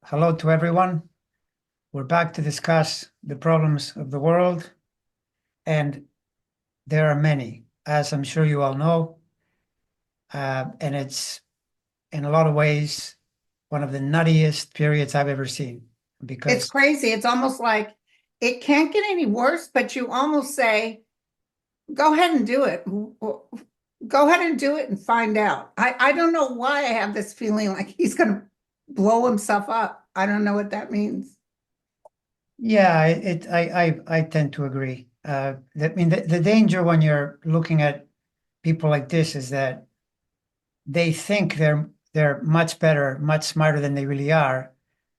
Hello to everyone. We're back to discuss the problems of the world, and there are many, as I'm sure you all know. And it's in a lot of ways one of the nuttiest periods I've ever seen It's because, crazy. It's almost like it can't get any worse, but you almost say, go ahead and do it. Go ahead and do it and find out. I don't know why I have this feeling like he's going to blow himself up. I don't know what that means. yeah, I tend to agree. I mean, the danger when you're looking at people like this is that they think they're much better, much smarter than they really are.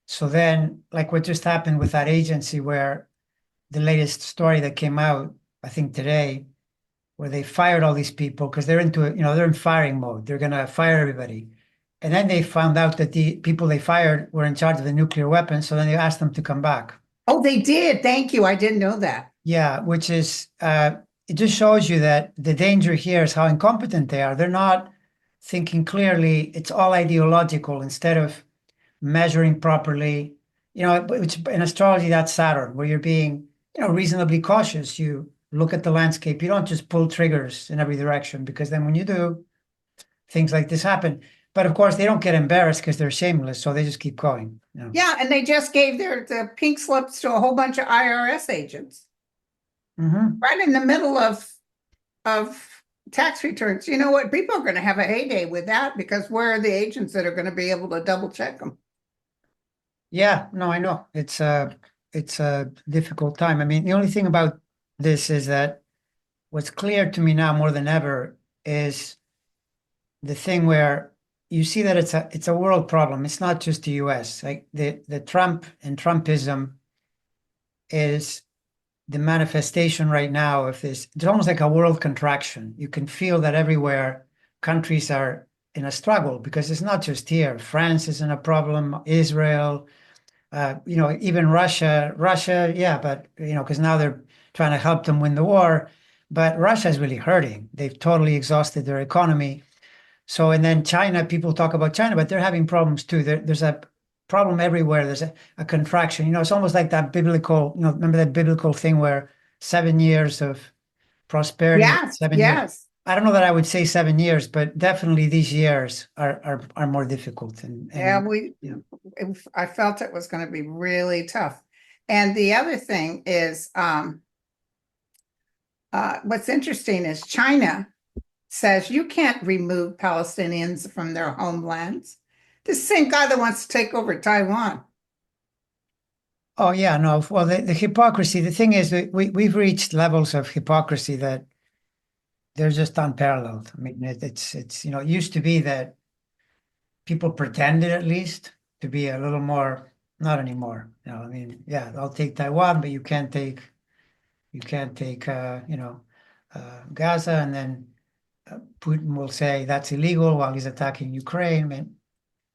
So then, like what just happened with that agency where the latest story that came out, I think today, where they fired all these people because they're into it, they're in firing mode. They're going to fire everybody. And then they found out that the people they fired were in charge of the nuclear weapons. So then they asked them to come back. Oh, they did. Thank you. I didn't know that. Yeah, which is, it just shows you that the danger here is how incompetent they are. They're not thinking clearly. It's all ideological instead of measuring properly. Which in astrology, that's Saturn, where you're being, reasonably cautious. You look at the landscape. You don't just pull triggers in every direction because then when you do, things like this happen. But of course, they don't get embarrassed because they're shameless, so they just keep going. Yeah, and they just gave the pink slips to a whole bunch of IRS agents Hmm. right in the middle of tax returns. You know what? People are going to have a heyday with that because where are the agents that are going to be able to double check them? Yeah, no, I know. It's a difficult time. I mean, the only thing about this is that what's clear to me now more than ever is the thing where you see that it's a world problem. It's not just the US. Like the Trump and Trumpism is the manifestation right now of this. It's almost like a world contraction. You can feel that everywhere countries are in a struggle because it's not just here. France is in a problem, Israel, even Russia, yeah, but because now they're trying to help them win the war, but Russia is really hurting. They've totally exhausted their economy. So, and then China, people talk about China, but they're having problems too. There's a problem everywhere. There's a contraction. It's almost like that biblical, remember that biblical thing where 7 years of prosperity, Yes, 7 years. yes. I don't know that I would say 7 years, but definitely these years are more difficult. Yeah, I felt it was going to be really tough. And the other thing is, what's interesting is China says you can't remove Palestinians from their homelands. The same guy that wants to take over Taiwan. Oh yeah, no. Well, the hypocrisy. The thing is that we've reached levels of hypocrisy that they're just unparalleled. I mean, it's it used to be that people pretended at least to be a little more. Not anymore. I mean, yeah, I'll take Taiwan, but you can't take Gaza, and then Putin will say that's illegal while he's attacking Ukraine. I mean,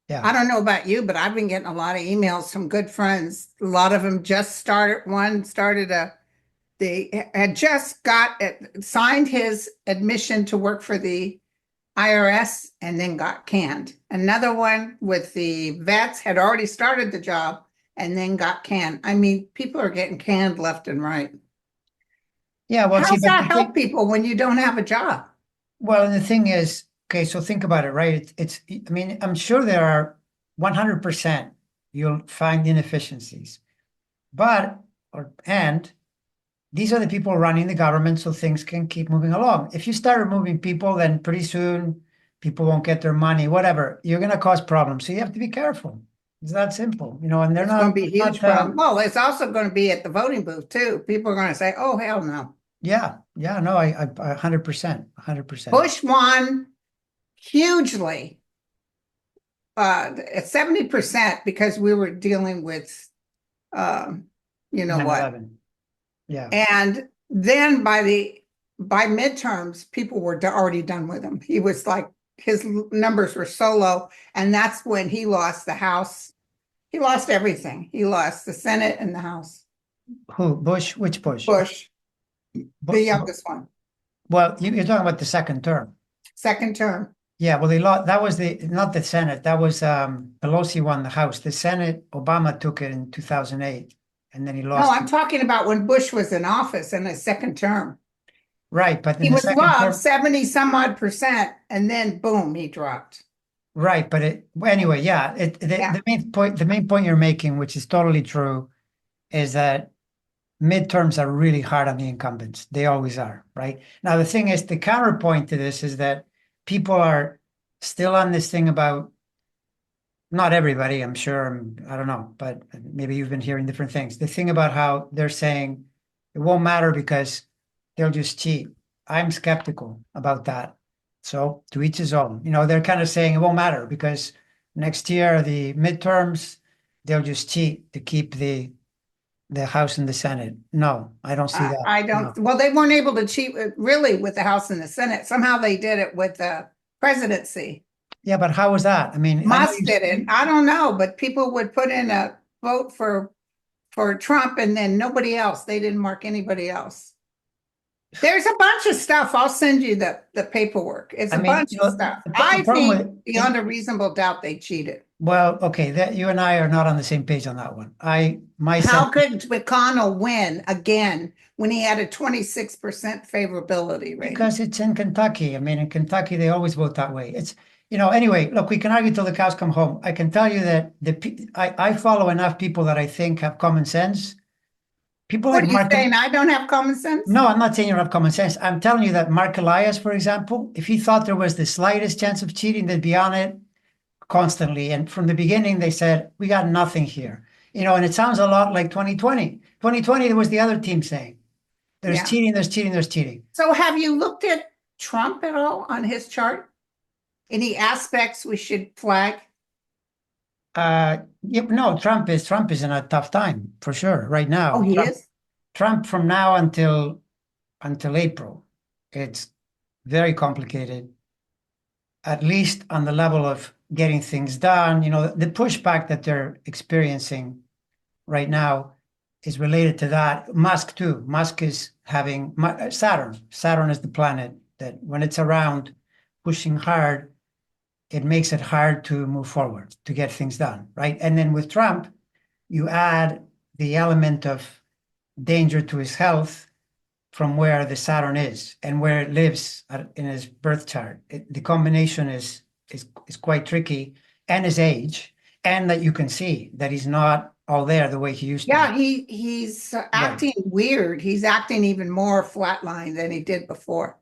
yeah. I don't know about you, but I've been getting a lot of emails from good friends. A lot of them just started, one started they had just signed his admission to work for the IRS and then got canned. Another one with the vets had already started the job and then got canned. I mean, people are getting canned left and right. Yeah, well, see, How's but that the help thing, people when you don't have a job? well, and the thing is, okay, so think about it, right? I mean, I'm sure there are 100% you'll find inefficiencies, but, and these are the people running the government, so things can keep moving along. If you start removing people, then pretty soon people won't get their money, whatever. You're going to cause problems. So you have to be careful. It's that simple, and they're It's going to not, be a huge problem. Well, it's also going to be at the voting booth too. People are going to say, "Oh, hell no." yeah, yeah, no, I 100%, 100%. Bush won hugely, at 70% because we were dealing with, um, you know what? 9/11. Yeah. And then by midterms, people were already done with him. He was like his numbers were so low, and that's when he lost the House. He lost everything. He lost the Senate and the House. Who? Bush? Which Bush? Bush, the Bu- youngest one, Well, you're talking about the second term. second term. Yeah, well, they lost. That was not the Senate. That was Pelosi won the House. The Senate, Obama took it in 2008, and then he No, lost. I'm talking about when Bush was in office in his second term. Right, but in He the was second loved term, 70 some odd percent, and then boom, he dropped. right, but well, anyway, yeah. Yeah. The main point you're making, which is totally true, is that midterms are really hard on the incumbents. They always are, right? Now, the thing is, the counterpoint to this is that people are still on this thing about, not everybody, I'm sure, I don't know, but maybe you've been hearing different things. The thing about how they're saying it won't matter because they'll just cheat. I'm skeptical about that. So to each his own. They're kind of saying it won't matter because next year, the midterms, they'll just cheat to keep the House and the Senate. No, I don't see that. I don't, No. well, they weren't able to cheat really with the House and the Senate. Somehow they did it with the presidency. Yeah, but how was that? I mean, I know Musk did it. you, I don't know, but people would put in a vote for Trump and then nobody else. They didn't mark anybody else. There's a bunch of stuff. I'll send you the paperwork. It's I a mean, bunch of stuff. the I problem think with beyond a reasonable doubt they cheated. well, okay, that you and I are not on the same page on that one. My sense, How could McConnell win again when he had a 26% favorability rating? because it's in Kentucky. I mean, in Kentucky, they always vote that way. Anyway, look, we can argue till the cows come home. I can tell you that I follow enough people that I think have common sense. People What like are you Mark, saying? I don't have common sense? no, I'm not saying you don't have common sense. I'm telling you that Mark Elias, for example, if he thought there was the slightest chance of cheating, they'd be on it constantly. And from the beginning, they said, we got nothing here. And it sounds a lot like 2020. 2020, there was the other team saying, there's Yeah. cheating, there's cheating, there's cheating. So have you looked at Trump at all on his chart? Any aspects we should flag? No, Trump is in a tough time for sure right Oh, now. he is? Trump from now until April, it's very complicated, at least on the level of getting things done. The pushback that they're experiencing right now is related to that. Musk too. Musk is having Saturn. Saturn is the planet that when it's around pushing hard, it makes it hard to move forward, to get things done, right? And then with Trump, you add the element of danger to his health from where the Saturn is and where it lives in his birth chart. The combination is quite tricky, and his age, and that you can see that he's not all there the way he used to be. Yeah, he's Right. acting weird. He's acting even more flatline than he did before.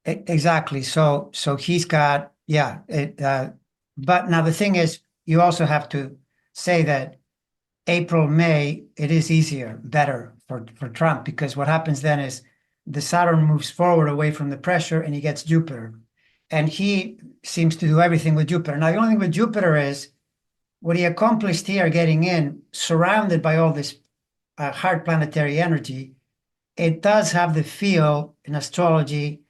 Exactly. So he's got, yeah. But now the thing is, you also have to say that April, May, it is easier, better for Trump, because what happens then is the Saturn moves forward away from the pressure and he gets Jupiter. And he seems to do everything with Jupiter. Now, the only thing with Jupiter is what he accomplished here, getting in, surrounded by all this hard planetary energy. It does have the feel in astrology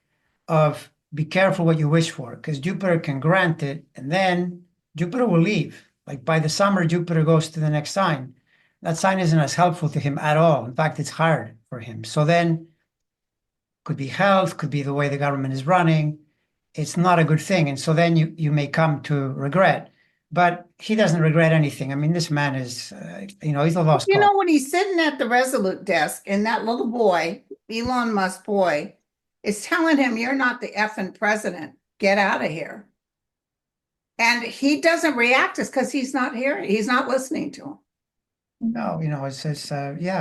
of be careful what you wish for, because Jupiter can grant it, and then Jupiter will leave. Like by the summer, Jupiter goes to the next sign. That sign isn't as helpful to him at all. In fact, it's hard for him. So then could be health, could be the way the government is running. It's not a good thing. And so then you may come to regret. But he doesn't regret anything. I mean, this man is, he's a lost You cause. know, when he's sitting at the Resolute desk and that little boy, Elon Musk boy, is telling him, you're not the effing president. Get out of here. And he doesn't react just because he's not hearing, he's not listening to him. No, yeah,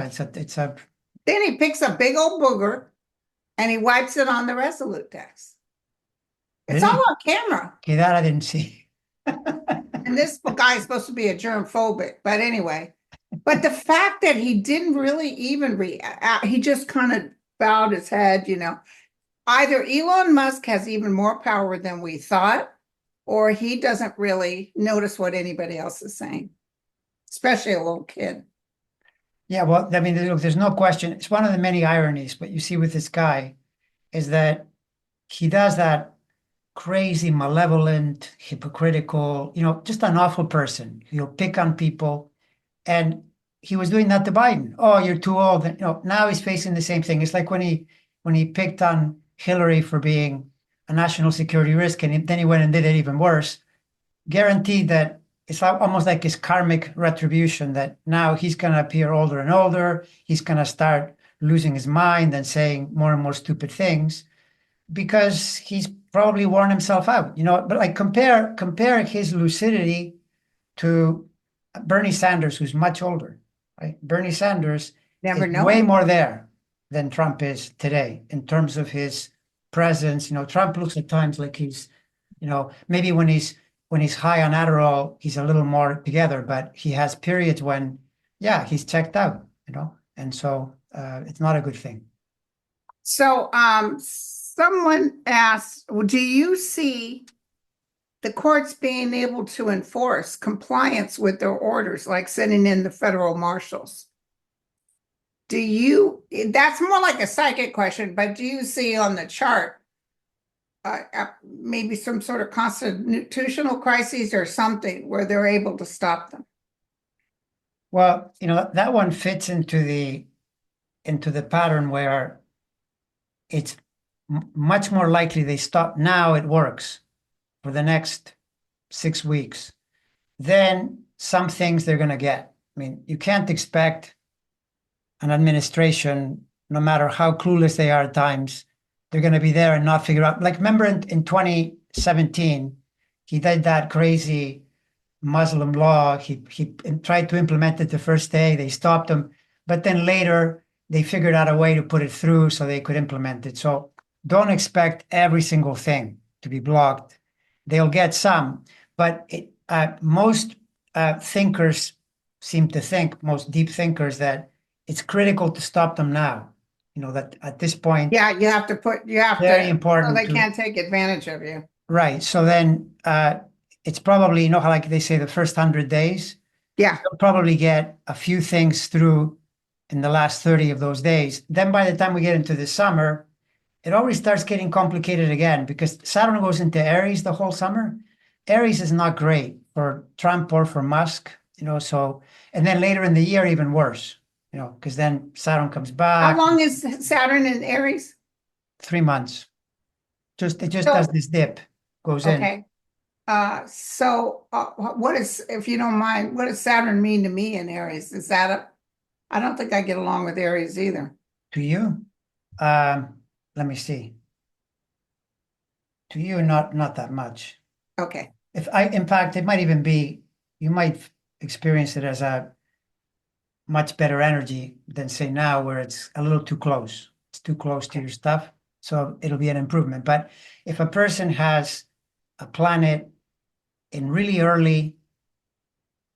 it's a, Then he picks a big old booger and he wipes it on the Resolute desk. It's all really, on camera. okay, that I didn't see. And this guy is supposed to be a germphobic, but anyway. But the fact that he didn't really even react, he just kind of bowed his head, Either Elon Musk has even more power than we thought, or he doesn't really notice what anybody else is saying, especially a little kid. Yeah, well, I mean, look, there's no question. It's one of the many ironies, but you see with this guy is that he does that crazy, malevolent, hypocritical, just an awful person. He'll pick on people. And he was doing that to Biden. Oh, you're too old. And, now he's facing the same thing. It's like when he picked on Hillary for being a national security risk, and then he went and did it even worse, guaranteed that it's almost like his karmic retribution that now he's going to appear older and older. He's going to start losing his mind and saying more and more stupid things because he's probably worn himself out, but like compare his lucidity to Bernie Sanders, who's much older, right? Bernie Sanders Never is know. way more there than Trump is today in terms of his presence. Trump looks at times like he's, maybe when he's high on Adderall, he's a little more together, but he has periods when, yeah, he's checked out, and so it's not a good thing. So, someone asked, well, do you see the courts being able to enforce compliance with their orders, like sending in the federal marshals? That's more like a psychic question, but do you see on the chart maybe some sort of constitutional crises or something where they're able to stop them? Well, that one fits into the pattern where it's much more likely they stop now. It works for the next 6 weeks. Then some things they're going to get. I mean, you can't expect an administration, no matter how clueless they are at times, they're going to be there and not figure out. Like, remember in 2017, he did that crazy Muslim law. He tried to implement it the first day. They stopped him. But then later, they figured out a way to put it through so they could implement it. So don't expect every single thing to be blocked. They'll get some. But most thinkers seem to think, most deep thinkers, that it's critical to stop them now. That at this point, Yeah, you have to very important. So they can't take advantage of you. Right. So then it's probably, how like they say the first 100 days, Yeah. you'll probably get a few things through in the last 30 of those days. Then by the time we get into the summer, it always starts getting complicated again because Saturn goes into Aries the whole summer. Aries is not great for Trump or for Musk, so, and then later in the year, even worse, because then Saturn comes back. How long is Saturn in Aries? 3 months. It just does this dip, goes in. Okay. What is, if you don't mind, what does Saturn mean to me in Aries? I don't think I get along with Aries either. To you? Let me see. To you, not that much. Okay. In fact, it might even be, you might experience it as a much better energy than say now where it's a little too close. It's too close to your stuff. So it'll be an improvement. But if a person has a planet in really early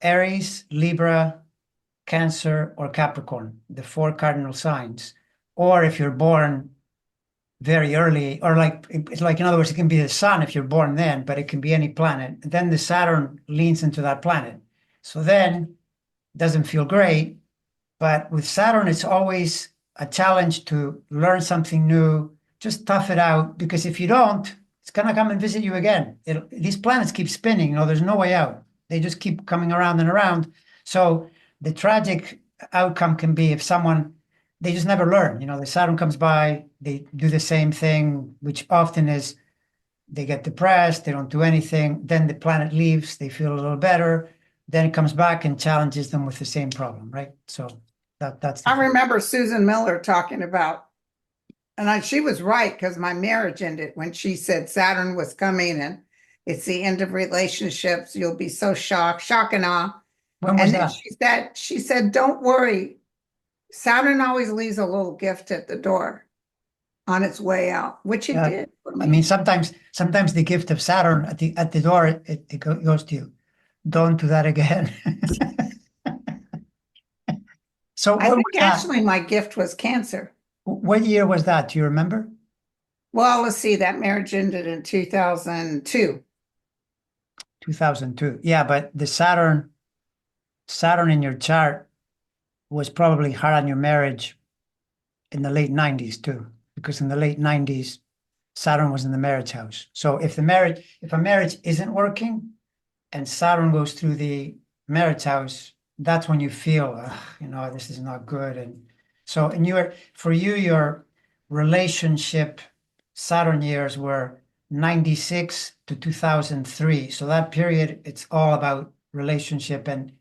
Aries, Libra, Cancer, or Capricorn, the 4 cardinal signs, or if you're born very early, or it's like, in other words, it can be the sun if you're born then, but it can be any planet. Then the Saturn leans into that planet. So then it doesn't feel great. But with Saturn, it's always a challenge to learn something new, just tough it out, because if you don't, it's going to come and visit you again. These planets keep spinning, there's no way out. They just keep coming around and around. So the tragic outcome can be if they just never learn. The Saturn comes by, they do the same thing, which often is they get depressed, they don't do anything. Then the planet leaves, they feel a little better. Then it comes back and challenges them with the same problem, right? So that's. I remember Susan Miller talking about, and she was right because my marriage ended when she said Saturn was coming and it's the end of relationships. You'll be so shocked and awe. When was And that? she said, don't worry. Saturn always leaves a little gift at the door on its way out, which it did. I mean, sometimes the gift of Saturn at the door, it goes to you. Don't do that again. So I think actually my gift was Cancer. What year was that? Do you remember? Well, let's see. That marriage ended in 2002. 2002. Yeah, but the Saturn in your chart was probably hard on your marriage in the late 90s too, because in the late 90s, Saturn was in the marriage house. So if a marriage isn't working and Saturn goes through the marriage house, that's when you feel, this is not good. And so, for you, your relationship Saturn years were 96 to 2003. So that period, it's all about relationship. And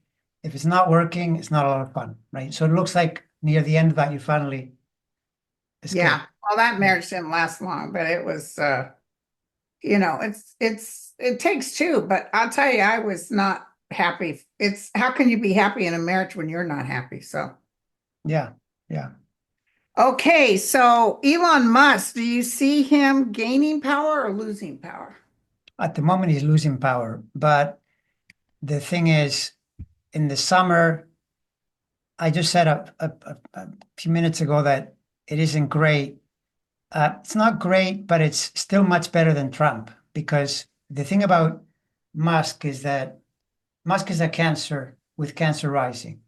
if it's not working, it's not a lot of fun, right? So it looks like near the end of that, you finally escape. Yeah. Well, that marriage didn't last long, but it was, you know, it takes two, but I'll tell you, I was not happy. It's how can you be happy in a marriage when you're not happy? So, Yeah. Yeah. okay. So Elon Musk, do you see him gaining power or losing power? At the moment, he's losing power. But the thing is, in the summer, I just said a few minutes ago that it isn't great. It's not great, but it's still much better than Trump because the thing about Musk is that Musk is a Cancer with Cancer rising,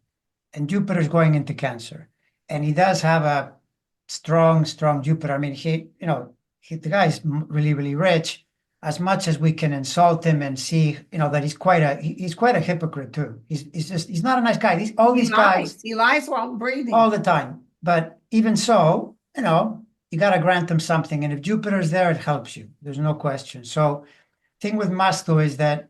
and Jupiter's going into Cancer, and he does have a strong Jupiter. I mean, the guy's really, really rich. As much as we can insult him and see, that he's quite a hypocrite too. He's not a nice guy. All these guys He lies while breathing. all the time. But even so, you got to grant them something. And if Jupiter's there, it helps you. There's no question. So, thing with Musk though is that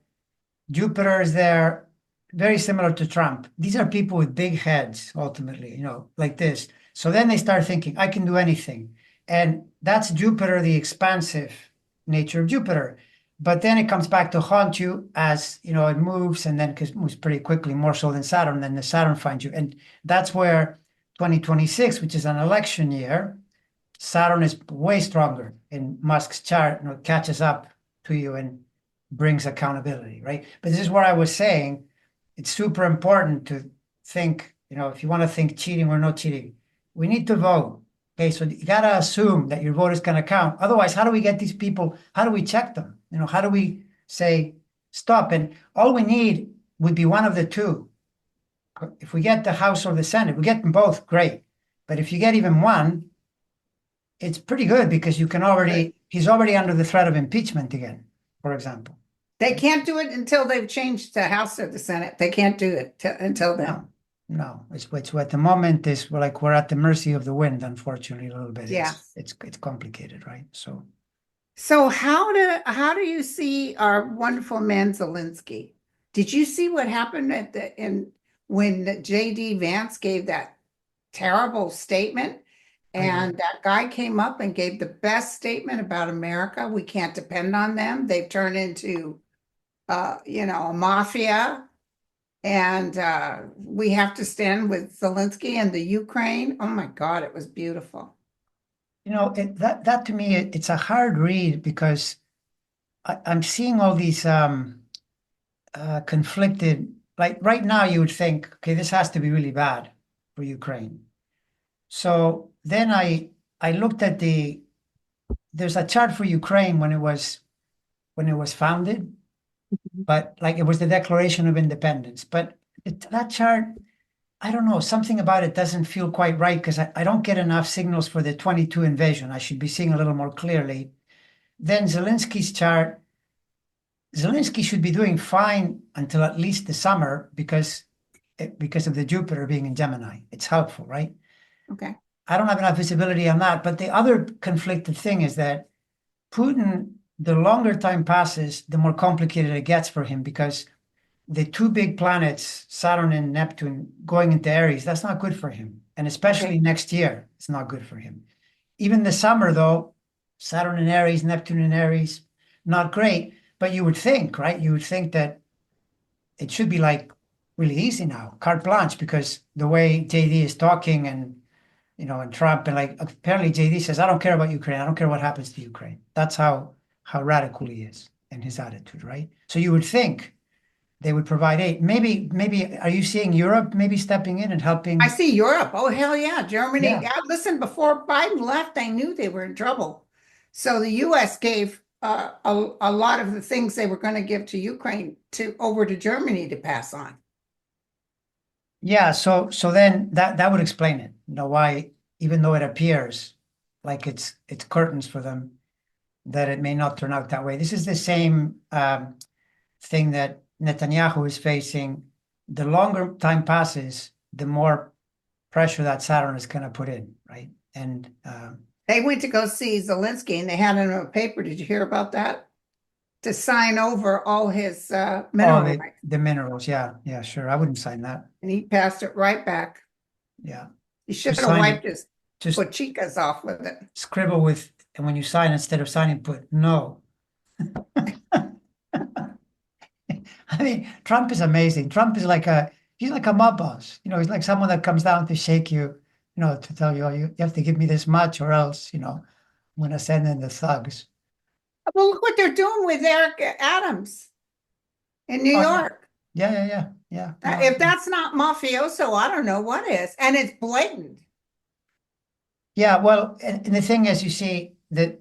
Jupiter is there, very similar to Trump. These are people with big heads, ultimately, like this. So then they start thinking, I can do anything. And that's Jupiter, the expansive nature of Jupiter. But then it comes back to haunt you as, it moves and then it moves pretty quickly, more so than Saturn, then the Saturn finds you. And that's where 2026, which is an election year, Saturn is way stronger in Musk's chart, catches up to you and brings accountability, right? But this is what I was saying. It's super important to think, if you want to think cheating or not cheating, we need to vote. Okay, so you got to assume that your vote is going to count. Otherwise, how do we get these people? How do we check them? How do we say stop? And all we need would be one of the two. If we get the House or the Senate, we get them both, great. But if you get even one, it's pretty good because he's already under the threat of impeachment again, for example. They can't do it until they've changed the House or the Senate. They can't do it until then. No. It's at the moment is we're at the mercy of the wind, unfortunately, a little bit. Yeah. It's complicated, right? So how do you see our wonderful man Zelensky? Did you see what happened when JD Vance gave that terrible statement? And that guy came up and gave the best statement about America. We can't depend on them. They've turned into, a mafia. And we have to stand with Zelensky and the Ukraine. Oh my God, it was beautiful. That to me, it's a hard read because I'm seeing all these conflicted, like right now you would think, okay, this has to be really bad for Ukraine. So then I looked at there's a chart for Ukraine when it was founded, but like it was the Declaration of Independence. But that chart, I don't know, something about it doesn't feel quite right because I don't get enough signals for the 22 invasion. I should be seeing a little more clearly. Then Zelensky's chart, Zelensky should be doing fine until at least the summer because of the Jupiter being in Gemini. It's helpful, right? Okay. I don't have enough visibility on that. But the other conflicted thing is that Putin, the longer time passes, the more complicated it gets for him because the two big planets, Saturn and Neptune, going into Aries, that's not good for him. And especially next year, it's not good for him. Even the summer, though, Saturn in Aries, Neptune in Aries, not great. But you would think, right? You would think that it should be like really easy now, carte blanche, because the way JD is talking and and Trump and like apparently JD says, I don't care about Ukraine. I don't care what happens to Ukraine. That's how radical he is in his attitude, right? So you would think they would provide aid. Maybe are you seeing Europe maybe stepping in and helping? I see Europe. Oh, hell yeah. Germany. Yeah. Listen, before Biden left, I knew they were in trouble. So the US gave a lot of the things they were going to give to Ukraine over to Germany to pass on. Yeah, so then that would explain it. Why, even though it appears like it's curtains for them, that it may not turn out that way. This is the same thing that Netanyahu is facing. The longer time passes, the more pressure that Saturn is going to put in, right? And They went to go see Zelensky and they had him a paper. Did you hear about that? To sign over all his Oh, mineral rights. the minerals. Yeah, yeah, sure. I wouldn't sign that. And he passed it right back. Yeah. He should Just have sign it. wiped his Just chicas off with it. scribble with, and when you sign, instead of signing, put no. I mean, Trump is amazing. Trump is he's like a mob boss. He's like someone that comes down to shake you, to tell you, oh, you have to give me this much or else, I'm going to send in the thugs. Well, look what they're doing with Eric Adams in New Oh, York. yeah, yeah, yeah, yeah. No, If that's not mafioso, I don't know what is. And it's blatant. yeah, well, and the thing is, you see, the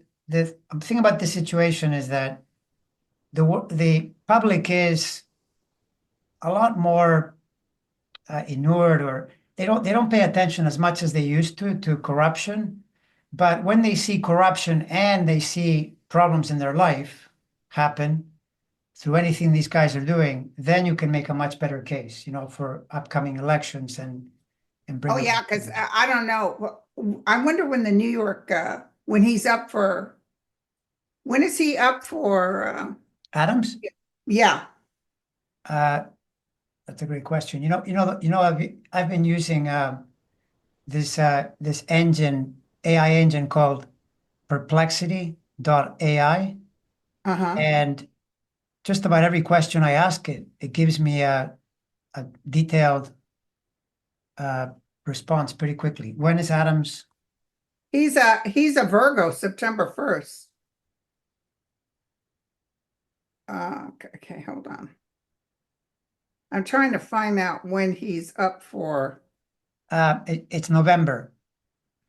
thing about the situation is that the public is a lot more inured, or they don't pay attention as much as they used to corruption. But when they see corruption and they see problems in their life happen through anything these guys are doing, then you can make a much better case, for upcoming elections and bring Oh yeah, about because change. I don't know. I wonder when the New York when he's up for when is he up for Adams, yeah. uh, that's a great question. I've been using this engine, AI engine called Perplexity.ai, Uh-huh. and just about every question I ask it, it gives me a detailed uh, response pretty quickly. When is Adams? He's a Virgo, September 1st. Okay, hold on. I'm trying to find out when he's up for It's November.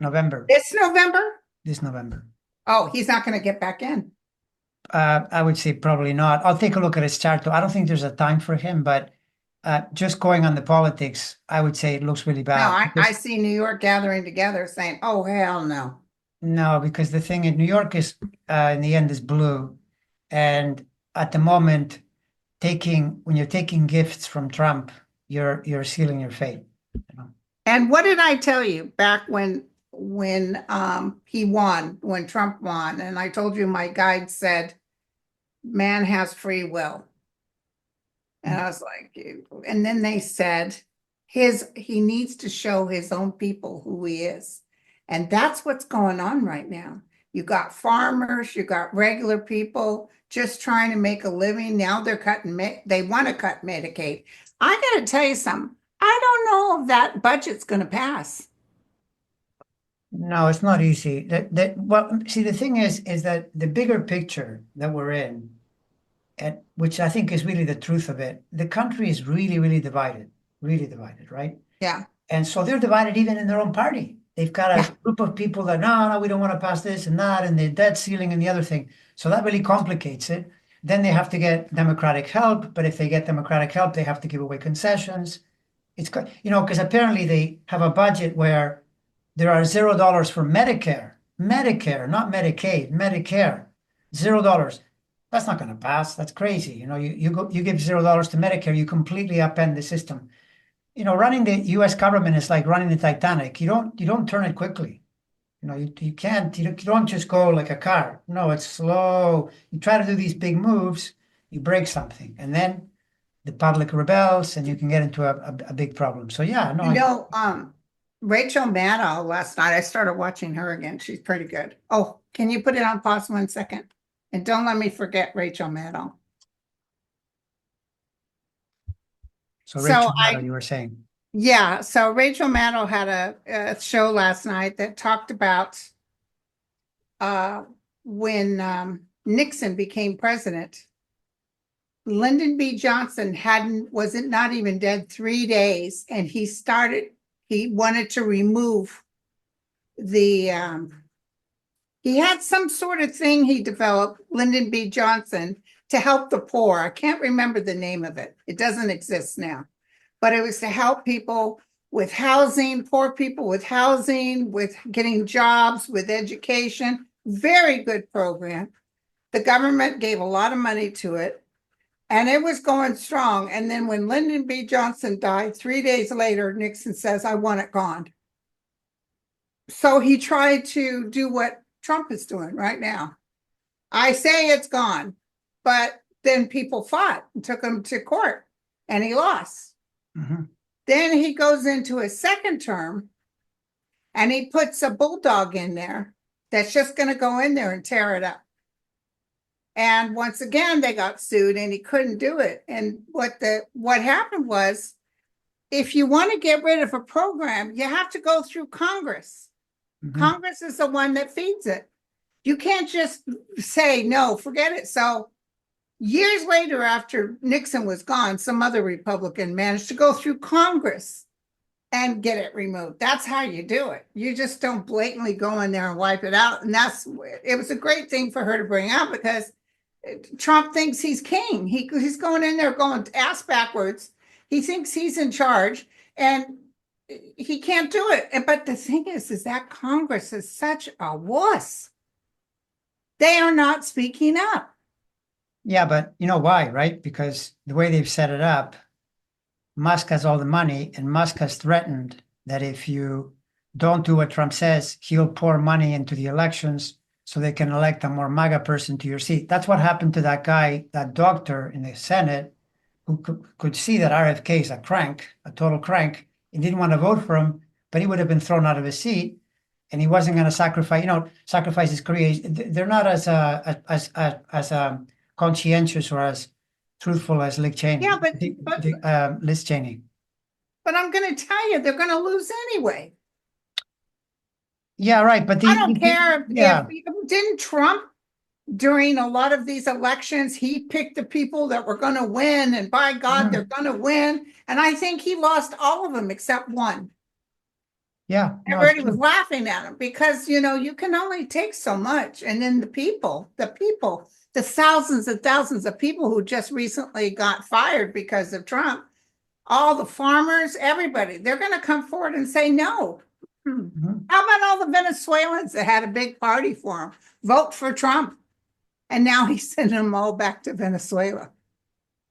November. this November. This November. Oh, he's not going to get back in. I would say probably not. I'll take a look at his chart. I don't think there's a time for him, but just going on the politics, I would say it looks really No, bad. I see New York gathering together saying, oh, hell no. No, because the thing in New York is, in the end, is blue, and at the moment, when you're taking gifts from Trump, you're sealing your fate. And what did I tell you back when he won, when Trump won? And I told you my guide said, man has free will. And I was like, and then they said he needs to show his own people who he is. And that's what's going on right now. You got farmers, you got regular people just trying to make a living. Now they want to cut Medicaid. I got to tell you something. I don't know if that budget's going to pass. No, it's not easy. Well, see, the thing is that the bigger picture that we're in, and which I think is really the truth of it, the country is really divided, right? Yeah. And so they're divided even in their own party. They've got Yeah. a group of people that, no, no, we don't want to pass this and that, and the debt ceiling and the other thing. So that really complicates it. Then they have to get Democratic help, but if they get Democratic help, they have to give away concessions. Because apparently they have a budget where there are $0 for Medicare, not Medicaid, Medicare, $0. That's not going to pass. That's crazy. You give $0 to Medicare, you completely upend the system. Running the U.S. government is like running the Titanic. You don't turn it quickly. You can't. You don't just go like a car. No, it's slow. You try to do these big moves, you break something, and then the public rebels, and you can get into a big problem. So yeah, no, Rachel Maddow last night, I started watching her again. She's pretty good. Oh, can you put it on pause 1 second? And don't let me forget Rachel Maddow. so So Rachel Maddow, you were saying. Yeah, so Rachel Maddow had a show last night that talked about when Nixon became president. Lyndon B. Johnson wasn't not even dead 3 days, and he wanted to remove the he had some sort of thing he developed, Lyndon B. Johnson, to help the poor. I can't remember the name of it. It doesn't exist now. But it was to help people with housing, poor people with housing, with getting jobs, with education. Very good program. The government gave a lot of money to it, and it was going strong. And then when Lyndon B. Johnson died, 3 days later, Nixon says, I want it gone. So he tried to do what Trump is doing right now. I say it's gone, but then people fought and took him to court and he lost. Mhm. Then he goes into his second term and he puts a bulldog in there that's just going to go in there and tear it up. And once again, they got sued and he couldn't do it. And what happened was, if you want to get rid of a program, you have to go through Congress. Mhm. Congress is the one that feeds it. You can't just say, no, forget it. So years later, after Nixon was gone, some other Republican managed to go through Congress and get it removed. That's how you do it. You just don't blatantly go in there and wipe it out. And it was a great thing for her to bring out because Trump thinks he's king. He's going in there going ass backwards. He thinks he's in charge and he can't do it. But the thing is that Congress is such a wuss. They are not speaking up. Yeah, but you know why, right? Because the way they've set it up, Musk has all the money, and Musk has threatened that if you don't do what Trump says, he'll pour money into the elections so they can elect a more MAGA person to your seat. That's what happened to that guy, that doctor in the Senate, who could see that RFK is a crank, a total crank, and didn't want to vote for him, but he would have been thrown out of his seat, and he wasn't going to sacrifice his career. They're not as conscientious or as truthful as Liz Cheney. Yeah, but Liz Cheney. but I'm going to tell you, they're going to lose anyway. Yeah, right. But I don't care yeah, if didn't Trump during a lot of these elections, he picked the people that were going to win, and by God, they're going to win. And I think he lost all of them except one. yeah, no, it's Everybody was true. laughing at him because you can only take so much. And then the thousands and thousands of people who just recently got fired because of Trump, all the farmers, everybody, they're going to come forward and say no. Mhm. How about all the Venezuelans that had a big party for him? Vote for Trump. And now he's sending them all back to Venezuela.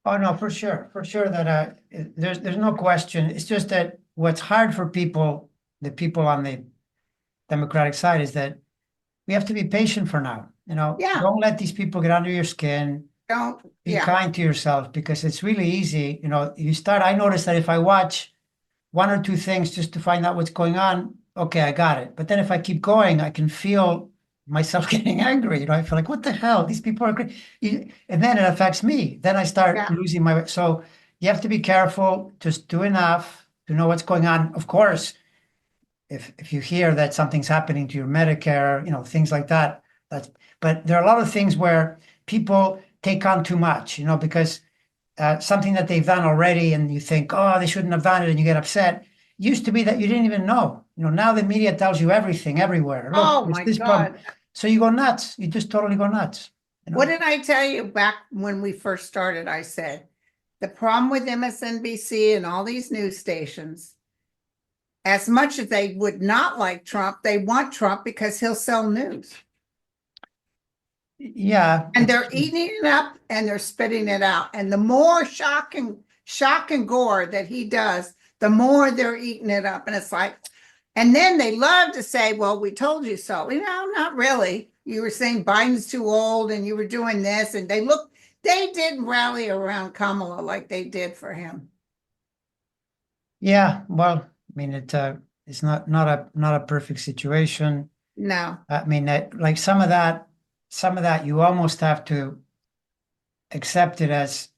Oh no, for sure that there's no question. It's just that what's hard for people, the people on the Democratic side, is that we have to be patient for now. Yeah, Don't let these people get under your skin. don't, Be yeah. kind to yourself because it's really easy. I notice that if I watch one or two things just to find out what's going on, okay, I got it. But then if I keep going, I can feel myself getting angry. I feel like, what the hell? These people are great. And then it affects me. Then I start Yeah. losing my way. So you have to be careful, just do enough to know what's going on. Of course, if you hear that something's happening to your Medicare, things like that, but there are a lot of things where people take on too much, because something that they've done already and you think, oh, they shouldn't have done it, and you get upset. Used to be that you didn't even know. Now the media tells you everything everywhere. Look, Oh there's my this problem. God. So you go nuts. You just totally go nuts. What did I tell you back when we first started? I said, the problem with MSNBC and all these news stations, as much as they would not like Trump, they want Trump because he'll sell news. Yeah. And they're eating it up and they're spitting it out. And the more shock and gore that he does, the more they're eating it up. And it's like, and then they love to say, well, we told you so. Not really. You were saying Biden's too old and you were doing this. And they didn't rally around Kamala like they did for him. Yeah. Well, I mean, it's not a perfect situation. No. I mean, like some of that you almost have to accept it as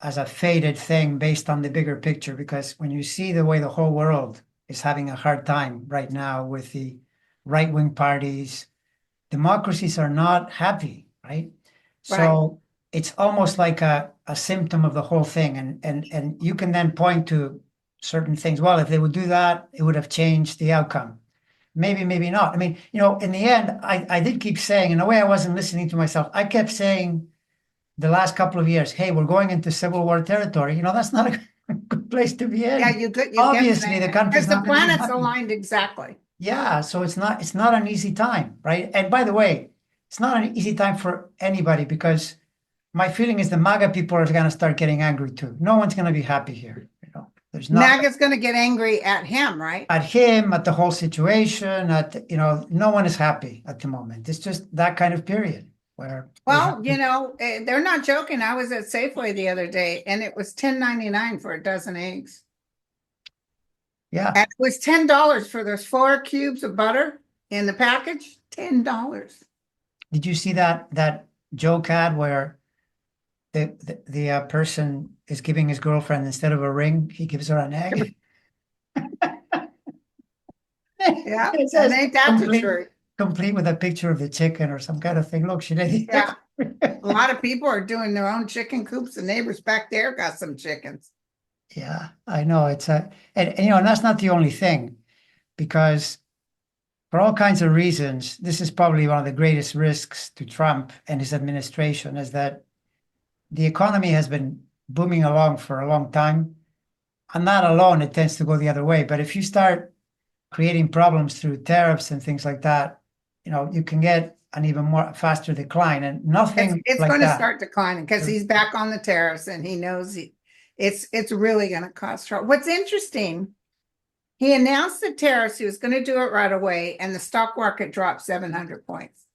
a faded thing based on the bigger picture, because when you see the way the whole world is having a hard time right now with the right-wing parties, democracies are not happy, right? Right. So it's almost like a symptom of the whole thing. And you can then point to certain things. Well, if they would do that, it would have changed the outcome. Maybe, maybe not. I mean, in the end, I did keep saying, in a way I wasn't listening to myself. I kept saying the last couple of years, hey, we're going into civil war territory. That's not a good place to be Yeah, in. you kept Obviously, saying the it country's because the not going to be planets happy. aligned exactly. Yeah, so it's not an easy time, right? And by the way, it's not an easy time for anybody, because my feeling is the MAGA people are going to start getting angry too. No one's going to be happy here. There's not MAGA's going to get angry at him, right? at him, at the whole situation, no one is happy at the moment. It's just that kind of period where we have Well, they're not joking. I was at Safeway the other day and it was $10.99 for a dozen eggs. yeah. And it was $10 for those 4 cubes of butter in the package. $10. Did you see that joke ad where the person is giving his girlfriend, instead of a ring, he gives her an egg? Yeah, It and says ain't that the complete, truth? complete with a picture of the chicken or some kind of thing. Look, she did. Yeah. A lot of people are doing their own chicken coops. The neighbors back there got some chickens. Yeah, I know. And that's not the only thing, because for all kinds of reasons, this is probably one of the greatest risks to Trump and his administration, is that the economy has been booming along for a long time. And that alone, it tends to go the other way. But if you start creating problems through tariffs and things like that, you can get an even more faster decline, and nothing It's like going to that. start declining because he's back on the tariffs and he knows it's really going to cost trouble. What's interesting, he announced the tariffs, he was going to do it right away, and the stock market dropped 700 points.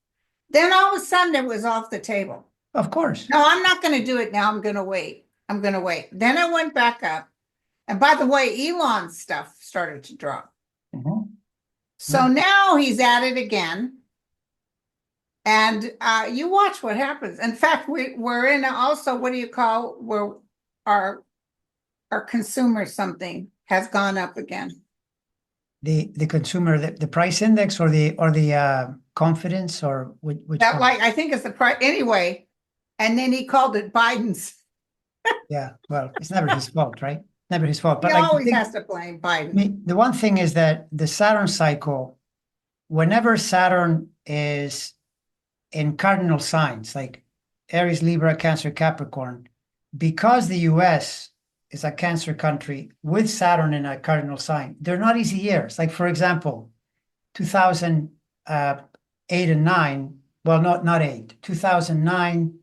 Then all of a sudden it was off the table. Of course. No, I'm not going to do it now. I'm going to wait. I'm going to wait. Then it went back up. And by the way, Elon's stuff started to drop. Mhm. So now he's at it again. And you watch what happens. In fact, we're in also, what do you call, where our consumer something has gone up again. The consumer, the price index, or the confidence, or which That, one? like, I think it's the price anyway. And then he called it Biden's. Yeah, well, it's never his fault, right? Never his fault. He But always has to blame Biden. the one thing is that the Saturn cycle, whenever Saturn is in cardinal signs like Aries, Libra, Cancer, Capricorn, because the US is a Cancer country with Saturn in a cardinal sign, they're not easy years. Like, for example, 2008 and 9, well, not 8, 2009,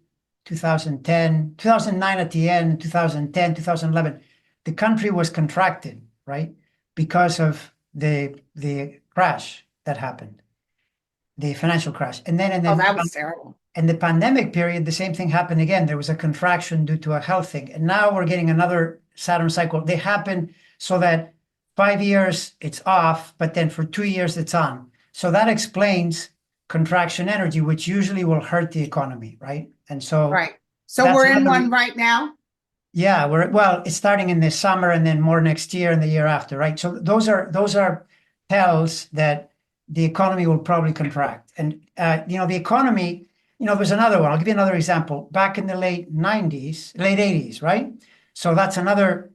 2010, 2009 at the end, 2010, 2011, the country was contracted, right? Because of the crash that happened, the financial crash. And then Oh, that was terrible. in the pandemic period, the same thing happened again. There was a contraction due to a health thing. And now we're getting another Saturn cycle. They happen so that 5 years it's off, but then for 2 years it's on. So that explains contraction energy, which usually will hurt the economy, right? And so Right. So that's we're in another one right now. yeah, it's starting in the summer and then more next year and the year after, right? So those are tells that the economy will probably contract. And the economy, there's another one. I'll give you another example. Back in the late 80s, right? So that's another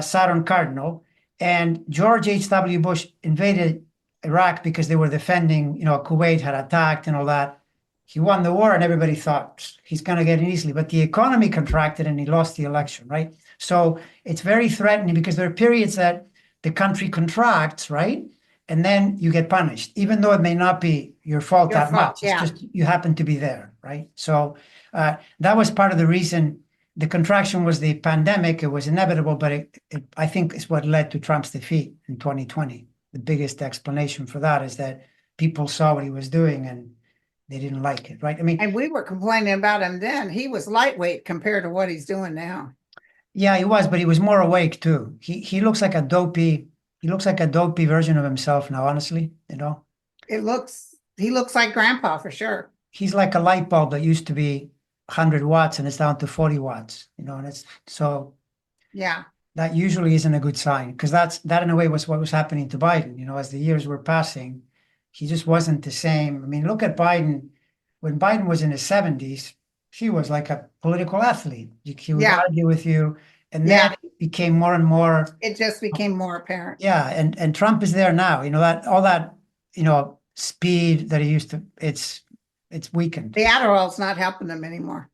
Saturn cardinal. And George H.W. Bush invaded Iraq because they were defending, Kuwait had attacked and all that. He won the war and everybody thought he's going to get it easily, but the economy contracted and he lost the election, right? So it's very threatening because there are periods that the country contracts, right? And then you get punished, even though it may not be your fault Your that fault, much. yeah. It's just you happen to be there, right? So that was part of the reason the contraction was the pandemic. It was inevitable, but it I think is what led to Trump's defeat in 2020. The biggest explanation for that is that people saw what he was doing and they didn't like it, right? I mean, And we were complaining about him then. He was lightweight compared to what he's doing now. yeah, he was, but he was more awake too. He looks like a dopey. He looks like a dopey version of himself now. Honestly, He looks like grandpa for sure. he's like a light bulb that used to be 100 watts and it's down to 40 watts. And it's so Yeah. that usually isn't a good sign, because that in a way was what was happening to Biden. As the years were passing, he just wasn't the same. I mean, look at Biden. When Biden was in his 70s, he was like a political athlete. He would Yeah. argue with you, and Yeah. then it became more and more. It just became more apparent. Yeah, and Trump is there now. That all that speed that he used to. It's weakened. The Adderall's not helping him anymore.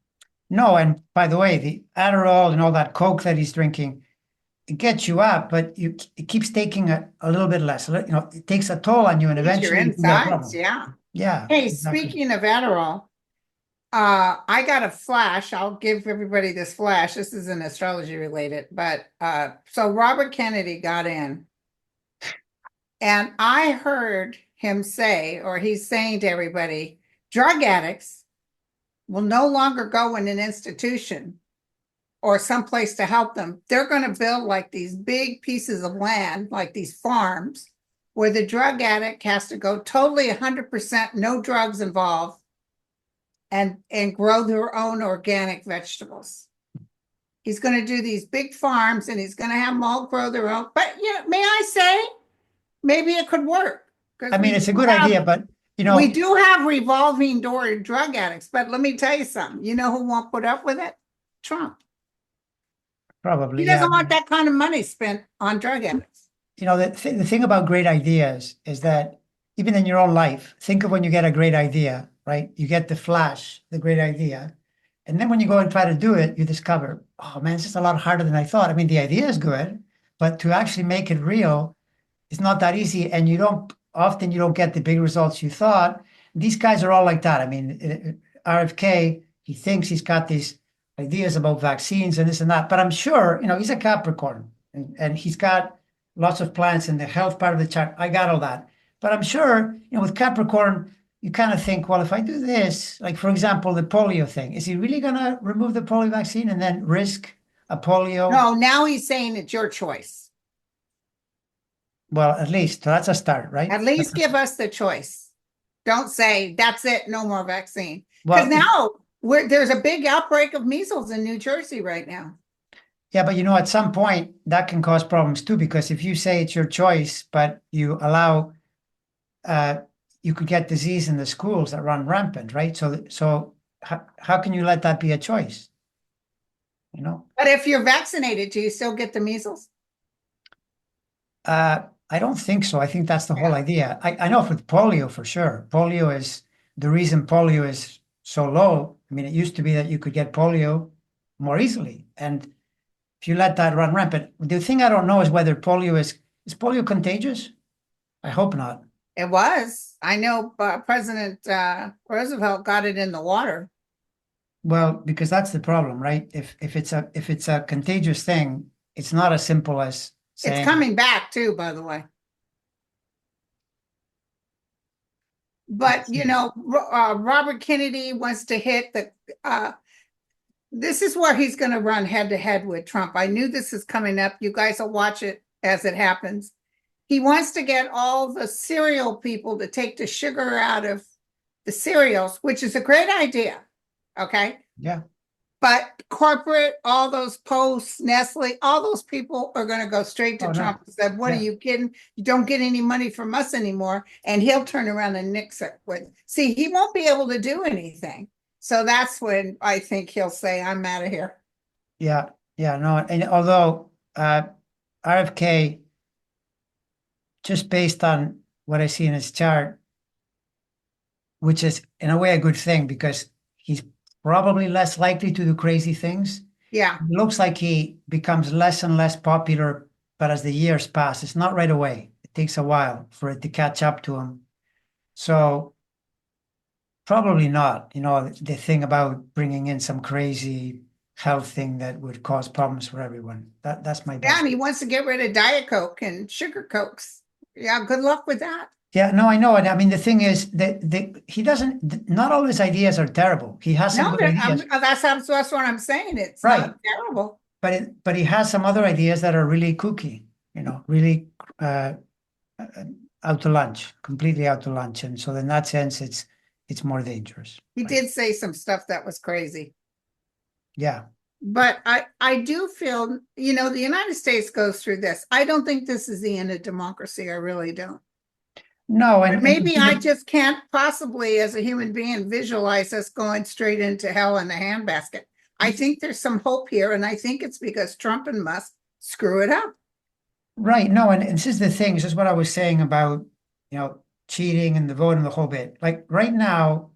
No, and by the way, the Adderall and all that Coke that he's drinking, it gets you up, but it keeps taking a little bit less. It takes a toll on you, and Eats your eventually you can get a insides, problem. yeah. Yeah. Hey, exactly. speaking of Adderall, I got a flash. I'll give everybody this flash. This isn't astrology related, but so Robert Kennedy got in, and I heard him say, or he's saying to everybody, drug addicts will no longer go in an institution or someplace to help them. They're going to build like these big pieces of land, like these farms, where the drug addict has to go totally 100%, no drugs involved, and grow their own organic vegetables. He's going to do these big farms, and he's going to have them all grow their own. But may I say, maybe it could work. I mean, it's a good idea, but we do have revolving door drug addicts. But let me tell you something. You know who won't put up with it? Trump. probably, He doesn't want that kind of money spent on drug addicts. The thing about great ideas is that even in your own life, think of when you get a great idea, right? You get the flash, the great idea. And then when you go and try to do it, you discover, oh man, it's just a lot harder than I thought. I mean, the idea is good, but to actually make it real, it's not that easy. And you don't get the big results you thought. These guys are all like that. I mean, RFK, he thinks he's got these ideas about vaccines and this and that, but I'm sure, he's a Capricorn and he's got lots of plans in the health part of the chart. I got all that. But I'm sure, with Capricorn, you kind of think, well, if I do this, like for example, the polio thing, is he really going to remove the polio vaccine and then risk a polio? No, now he's saying it's your choice. Well, at least that's a start, right? At least give us the choice. Don't say that's it, no more vaccine. Well, Because now there's a big outbreak of measles in New Jersey right now. yeah, but at some point that can cause problems too, because if you say it's your choice, but you allow, you could get disease in the schools that run rampant, right? So how can you let that be a choice? But if you're vaccinated, do you still get the measles? I don't think so. I think that's the whole idea. I know for polio for sure. Polio is the reason polio is so low. I mean, it used to be that you could get polio more easily. And if you let that run rampant, the thing I don't know is whether polio is polio contagious? I hope not. It was. I know President Roosevelt got it in the water. Well, because that's the problem, right? If it's a contagious thing, it's not as simple as saying, it's coming back too, by the way. But Robert Kennedy wants to hit the. This is where he's going to run head to head with Trump. I knew this is coming up. You guys will watch it as it happens. He wants to get all the cereal people to take the sugar out of the cereals, which is a great idea. Okay. Yeah. But corporate, all those Posts, Nestle, all those people are going to go straight to Trump and say, what are you kidding? You don't get any money from us anymore. And he'll turn around and nix it. See, he won't be able to do anything. So that's when I think he'll say, I'm out of here. Yeah. Yeah. No. And although RFK, just based on what I see in his chart, which is in a way a good thing because he's probably less likely to do crazy things. Yeah. It looks like he becomes less and less popular, but as the years pass, it's not right away. It takes a while for it to catch up to him. So probably not, the thing about bringing in some crazy health thing that would cause problems for everyone. That's my best. Yeah, and he wants to get rid of Diet Coke and sugar Cokes. Yeah, good luck with that. Yeah, no, I know it. I mean, the thing is that he doesn't. Not all his ideas are terrible. He has some good ideas. That's what I'm saying. It's right. Not terrible. But he has some other ideas that are really kooky. Really out to lunch, completely out to lunch, and so in that sense, it's more dangerous. He did say some stuff that was crazy. Yeah. But I do feel, the United States goes through this. I don't think this is the end of democracy. I really don't. No, and maybe I just can't possibly, as a human being, visualize us going straight into hell in a handbasket. I think there's some hope here, and I think it's because Trump and Musk screw it up. Right. No, and this is the thing. This is what I was saying about, cheating and the vote and the whole bit. Like right now,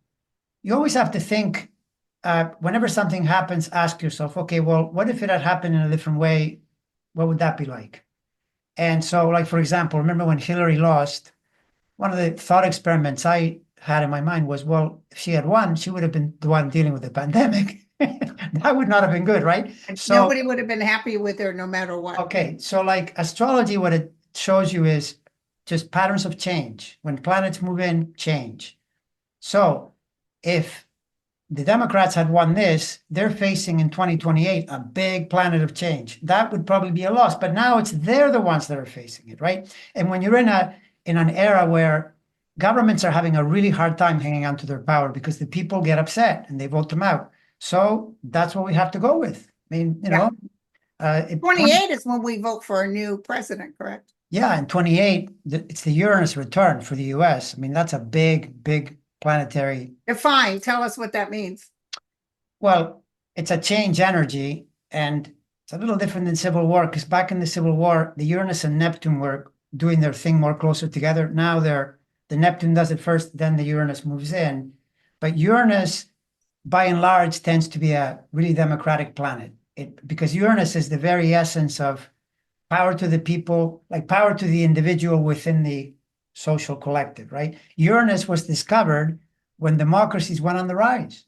you always have to think, whenever something happens, ask yourself, okay, well, what if it had happened in a different way? What would that be like? And so, like, for example, remember when Hillary lost, one of the thought experiments I had in my mind was, well, if she had won, she would have been the one dealing with the pandemic. That would not have been good, right? And So, nobody would have been happy with her no matter what. okay, so like astrology, what it shows you is just patterns of change. When planets move in, change. So if the Democrats had won this, they're facing in 2028 a big planet of change. That would probably be a loss. But now they're the ones that are facing it, right? And when you're in an era where governments are having a really hard time hanging on to their power because the people get upset and they vote them out. So that's what we have to go with. I mean, Yeah. 28 20 is when we vote for a new president, correct? yeah, in 28, it's the Uranus return for the US. I mean, that's a big, big planetary. Define, tell us what that means. Well, it's a change energy, and it's a little different than Civil War because back in the Civil War, the Uranus and Neptune were doing their thing more closer together. Now the Neptune does it first, then the Uranus moves in. But Uranus, by and large, tends to be a really democratic planet. Because Uranus is the very essence of power to the people, like power to the individual within the social collective, right? Uranus was discovered when democracies went on the rise,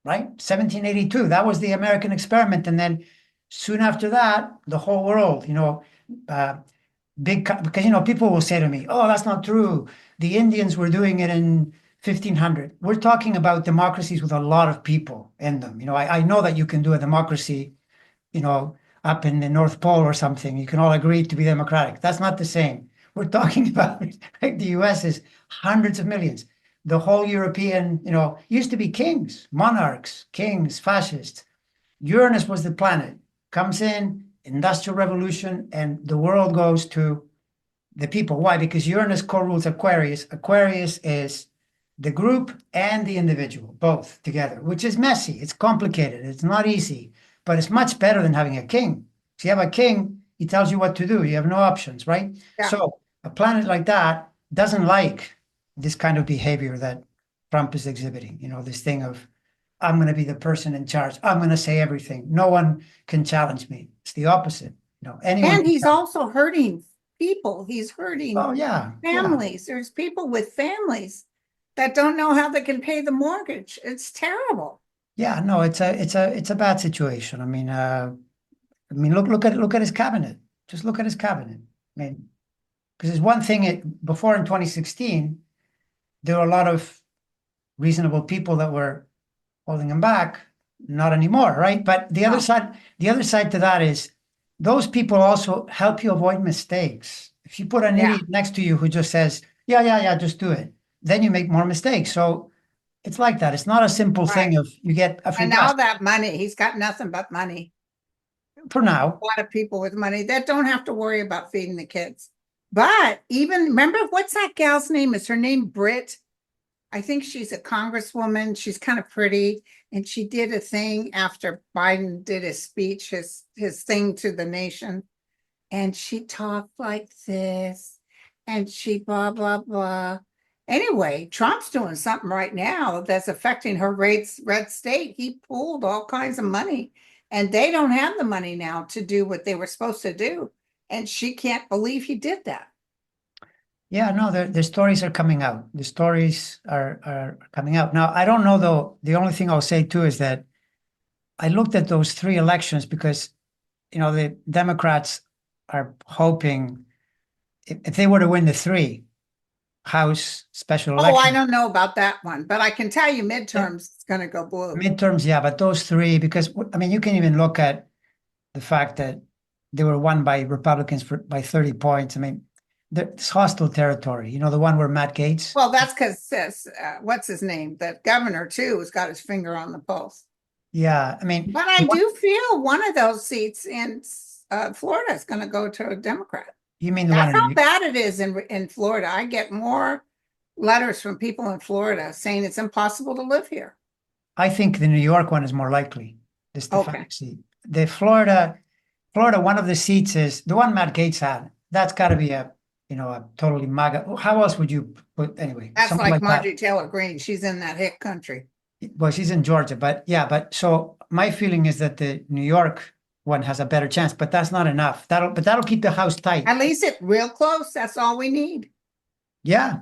right? 1782, that was the American experiment. And then soon after that, the whole world, uh, because, people will say to me, oh, that's not true. The Indians were doing it in 1500. We're talking about democracies with a lot of people in them. I know that you can do a democracy, up in the North Pole or something, you can all agree to be democratic. That's not the same. We're talking about like the US is hundreds of millions. The whole European, used to be kings, monarchs, kings, fascists. Uranus was the planet, comes in, industrial revolution, and the world goes to the people. Why? Because Uranus co-rules Aquarius. Aquarius is the group and the individual, both together, which is messy. It's complicated. It's not easy, but it's much better than having a king. If you have a king, he tells you what to do. You have no options, right? Yeah. So a planet like that doesn't like this kind of behavior that Trump is exhibiting. This thing of, I'm going to be the person in charge. I'm going to say everything. No one can challenge me. It's the opposite. Anyone. And he's also hurting people. He's hurting Oh, yeah. families. There's people with families that don't know how they can pay the mortgage. It's terrible. Yeah, no, it's a bad situation. I mean, look at his cabinet. Just look at his cabinet. I mean, because there's one thing before in 2016, there were a lot of reasonable people that were holding him back. Not anymore, right? But the other side to that is those people also help you avoid mistakes. If you put an idiot next to you who just says, yeah, just do it, then you make more mistakes. So it's like that. It's not a simple thing of you get a free And pass. now that money, he's got nothing but money. For now. A lot of people with money that don't have to worry about feeding the kids. But even remember, what's that gal's name? Is her name Britt? I think she's a congresswoman. She's kind of pretty. And she did a thing after Biden did his speech, his thing to the nation. And she talked like this. And she blah, blah, blah. Anyway, Trump's doing something right now that's affecting her red state. He pulled all kinds of money. And they don't have the money now to do what they were supposed to do. And she can't believe he did that. Yeah, no, the stories are coming out. The stories are coming out. Now, I don't know, though. The only thing I'll say, too, is that I looked at those three elections because, the Democrats are hoping if they were to win the three House special Oh, I elections. don't know about that one, but I can tell you midterms it's going to go blue. Midterms, yeah, but those three, because, I mean, you can even look at the fact that they were won by Republicans by 30 points. I mean, it's hostile territory. The one where Matt Gaetz. Well, that's because what's his name? The governor too has got his finger on the pulse. Yeah, I mean, but I do feel one of those seats in Florida is going to go to a Democrat. You mean the That's one how bad it is in Florida. I get more letters from people in Florida saying it's impossible to live here. I think the New York one is more likely. The Stefanik seat. The Florida, one of the seats is the one Matt Gaetz had. That's got to be a totally MAGA. How else would you put anyway? That's like Marjorie Taylor Greene. She's in that hick country. Well, she's in Georgia, but so my feeling is that the New York one has a better chance, but that's not enough. That'll keep the House tight. At least it's real close. That's all we need. Yeah.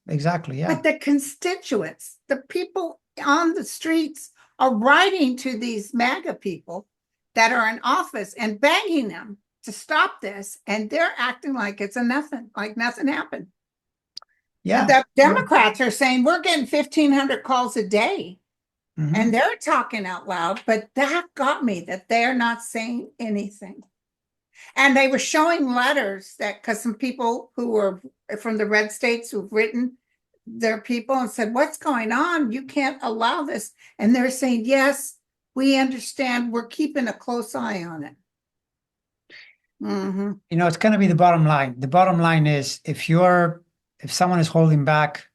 exactly. Yeah. But the constituents, the people on the streets are writing to these MAGA people that are in office and begging them to stop this. And they're acting like it's a nothing, like nothing happened. Yeah. The Democrats are saying we're getting 1,500 calls a day. Mhm. And they're talking out loud, but that got me that they're not saying anything. And they were showing letters that because some people who were from the red states who've written their people and said, what's going on? You can't allow this. And they're saying, yes, we understand. We're keeping a close eye on it. Mm-hmm. You know, it's going to be the bottom line. The bottom line is if someone is holding back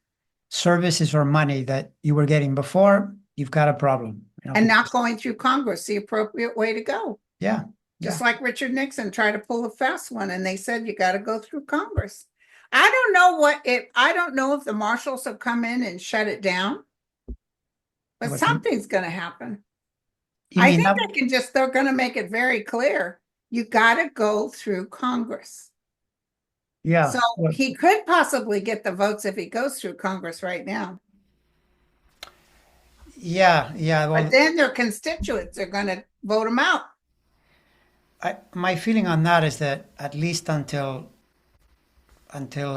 services or money that you were getting before, you've got a problem. You know, And not going through Congress, the appropriate way to go. yeah. Just like Richard Nixon tried to pull a fast one, and they said you got to go through Congress. I don't know if the marshals have come in and shut it down, but What something's going to happen. you I mean think that, they're going to make it very clear. You got to go through Congress. yeah. So Well, he could possibly get the votes if he goes through Congress right now. yeah, yeah. But Well, then their constituents are going to vote him out. my feeling on that is that at least until April,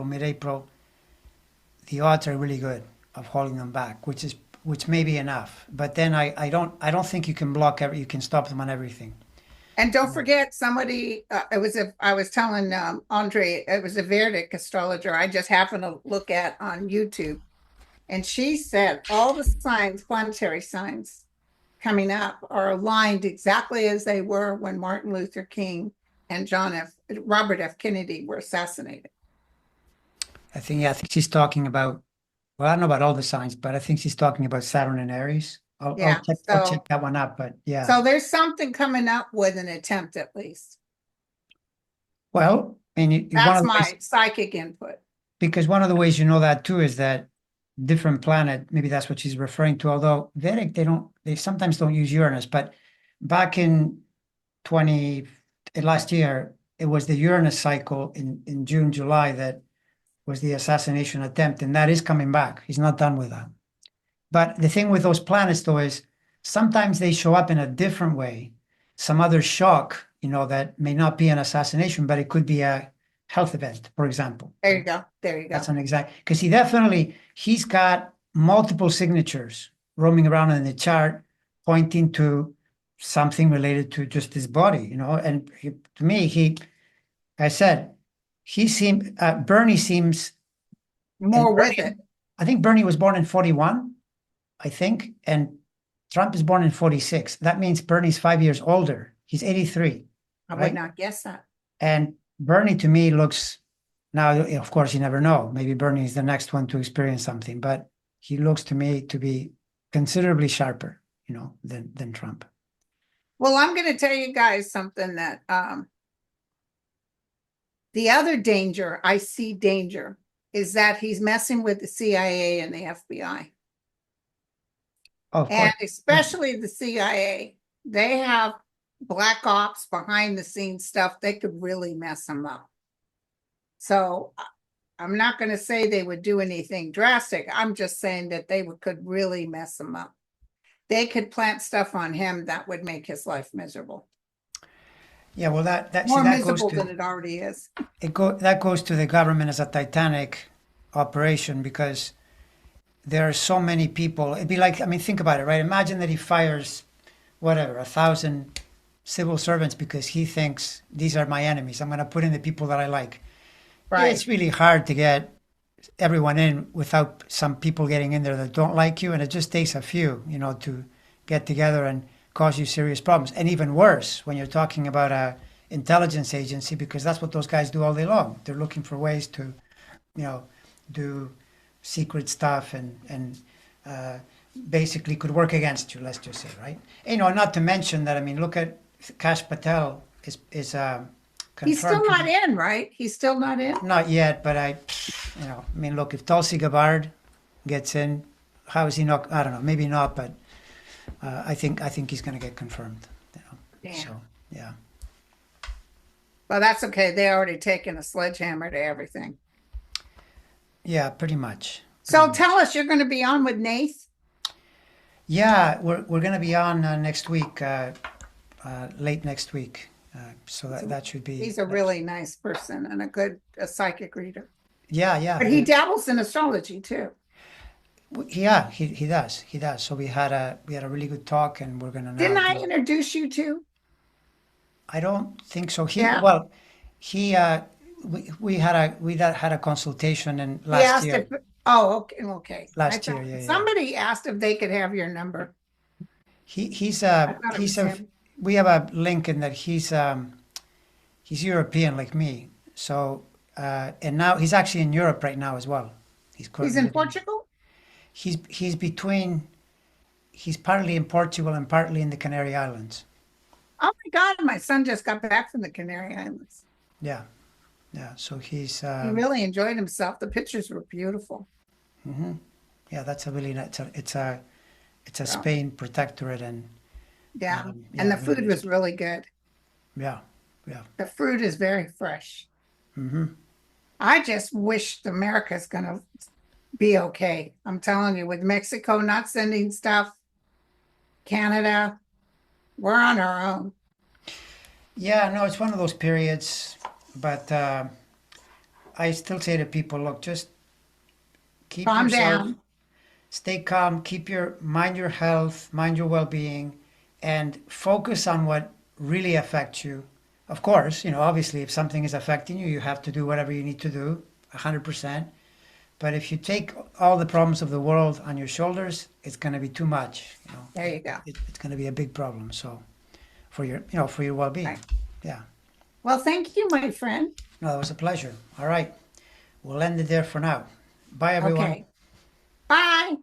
mid-April, the odds are really good of holding them back, which may be enough. But then I don't think you can you can stop them on everything. And don't forget, somebody, I was telling Andre, it was a Verdict astrologer I just happened to look at on YouTube. And she said all the signs, planetary signs coming up are aligned exactly as they were when Martin Luther King and Robert F. Kennedy were assassinated. I think she's talking about, well, I don't know about all the signs, but I think she's talking about Saturn and Aries. Yeah. I'll check that one up, but yeah. So there's something coming up with an attempt at least. Well, and one That's of the my ways, psychic input. because one of the ways you know that too is that different planet, maybe that's what she's referring to, although Vedic, they sometimes don't use Uranus, but back in 20, last year, it was the Uranus cycle in June, July that was the assassination attempt, and that is coming back. He's not done with that. But the thing with those planets, though, is sometimes they show up in a different way. Some other shock, that may not be an assassination, but it could be a health event, for example. There you go. There you go. That's an exact, because he's got multiple signatures roaming around in the chart pointing to something related to just his body, and to me, I said, Bernie seems, More with Bernie, it. I think Bernie was born in 41, I think, and Trump is born in 46. That means Bernie's 5 years older. He's 83. I right? would not guess that. And Bernie to me looks, now, of course, you never know. Maybe Bernie is the next one to experience something, but he looks to me to be considerably sharper, than Trump. Well, I'm going to tell you guys something that the other danger, I see danger, is that he's messing with the CIA and the FBI. Oh, of And course. especially the CIA. They have black ops behind the scenes stuff. They could really mess them up. So I'm not going to say they would do anything drastic. I'm just saying that they could really mess them up. They could plant stuff on him that would make his life miserable. Yeah, well, More that goes miserable to than it already is. that goes to the government as a Titanic operation, because there are so many people. It'd be like, I mean, think about it, right? Imagine that he fires, whatever, 1,000 civil servants because he thinks these are my enemies. I'm going to put in the people that I like. Right. It's really hard to get everyone in without some people getting in there that don't like you, and it just takes a few, to get together and cause you serious problems. And even worse when you're talking about a intelligence agency, because that's what those guys do all day long. They're looking for ways to, do secret stuff and basically could work against you. Let's just say, right? Not to mention that. I mean, look at Kash Patel is He's still not in, right? He's still not in. Not yet, but I mean, look, if Tulsi Gabbard gets in, how is he not? I don't know, maybe not, but I think he's going to get confirmed. Yeah. So yeah. Well, that's okay. They already taken a sledgehammer to everything. Yeah, pretty much. Pretty So much. tell us, you're going to be on with Nath? Yeah, we're gonna be on next week, late next week. So that should be. He's a really nice person and a good a psychic reader. Yeah, yeah, But he dabbles in astrology too. yeah. He does. He does. So we had a really good talk, and we're gonna now Didn't I do. introduce you to? I don't think so. Yeah. He we had a consultation in He last asked year. if, oh, okay, okay. I Last year, thought yeah, yeah. somebody asked if they could have your number. He's I thought it he's was a him. we have a link in that he's European like me. So and now he's actually in Europe right now as well. He's He's currently in living. Portugal? He's between. He's partly in Portugal and partly in the Canary Islands. Oh my God, my son just got back from the Canary Islands. Yeah, yeah. So he's He really enjoyed himself. The pictures were beautiful. yeah. That's a really nice. It's a So, Spain protectorate, and yeah. And yeah, the really food nice was place. really good. Yeah, yeah. The fruit is very fresh. Hmm. I just wish America's going to be okay. I'm telling you, with Mexico not sending stuff, Canada, we're on our own. Yeah, no, it's one of those periods, but I still say to people, look, just keep Calm yourself, down. stay calm, keep your mind your health, mind your well-being, and focus on what really affects you. Of course, obviously, if something is affecting you, you have to do whatever you need to do, 100%. But if you take all the problems of the world on your shoulders, it's going to be too much. There you go. It's going to be a big problem. So for your well-being. Right. Yeah. Well, thank you, my friend. No, it was a pleasure. All right. We'll end it there for now. Bye, everyone. Okay. Bye.